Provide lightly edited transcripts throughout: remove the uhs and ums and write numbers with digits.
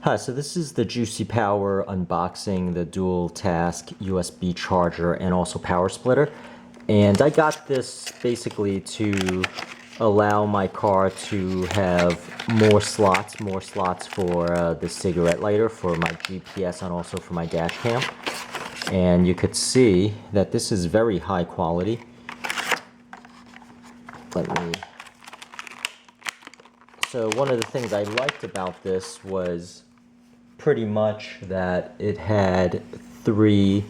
Hi, so this is the Juicy Power unboxing, the dual task USB charger and also power splitter. And I got this basically to allow my car to have more slots for the cigarette lighter, for my GPS and also for my dash cam. And you could see that this is very high quality. So one of the things I liked about this was pretty much that it had three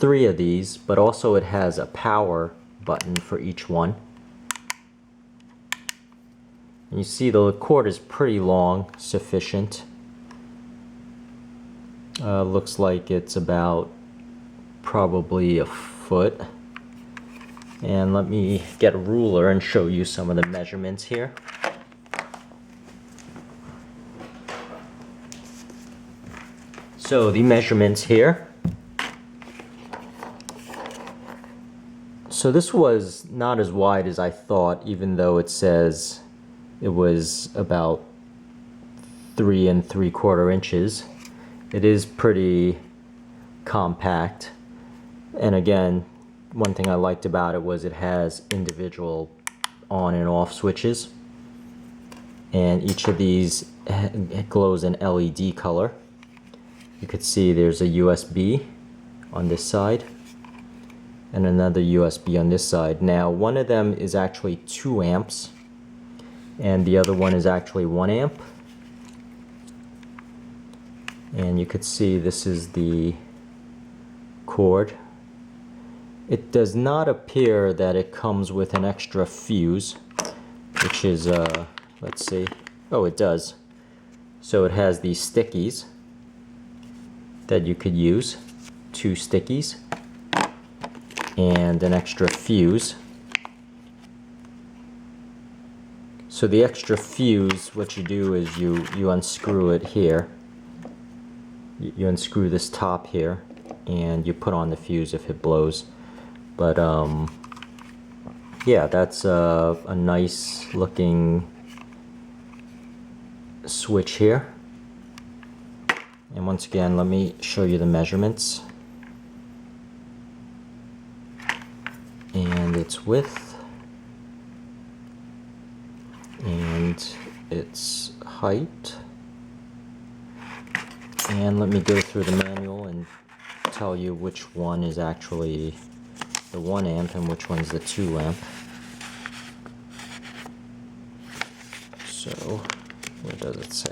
of these, but also it has a power button for each one. And you see the cord is pretty long, sufficient. Looks like it's about probably a foot. And let me get a ruler and show you some of the measurements here. So the measurements here. So this was not as wide as I thought, even though it says it was about 3 3/4 inches. It is pretty compact. And again, one thing I liked about it was it has individual on and off switches. And each of these glows an LED color. You could see there's a USB on this side and another USB on this side. Now one of them is actually 2 amps and the other one is actually 1 amp. And you could see this is the cord. It does not appear that it comes with an extra fuse, which is, let's see, oh it does. So it has these stickies that you could use, 2 stickies, and an extra fuse. So the extra fuse, what you do is you unscrew it here. You unscrew this top here, and you put on the fuse if it blows. But yeah, that's a nice looking switch here. And once again, let me show you the measurements. And its width, and its height. And let me go through the manual and tell you which one is actually the 1 amp and which one's the 2 amp. So, where does it say?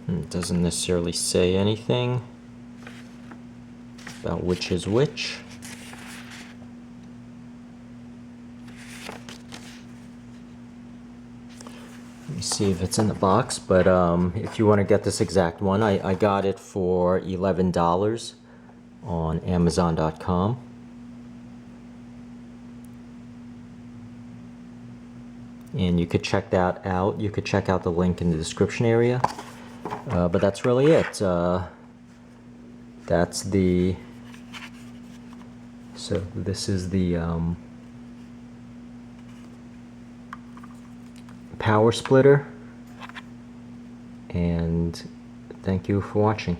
It doesn't necessarily say anything about which is which. Let me see if it's in the box, but if you want to get this exact one, I got it for $11 on Amazon.com. And you could check that out. You could check out the link in the description area. But that's really it. That's the, so this is the power splitter, and thank you for watching.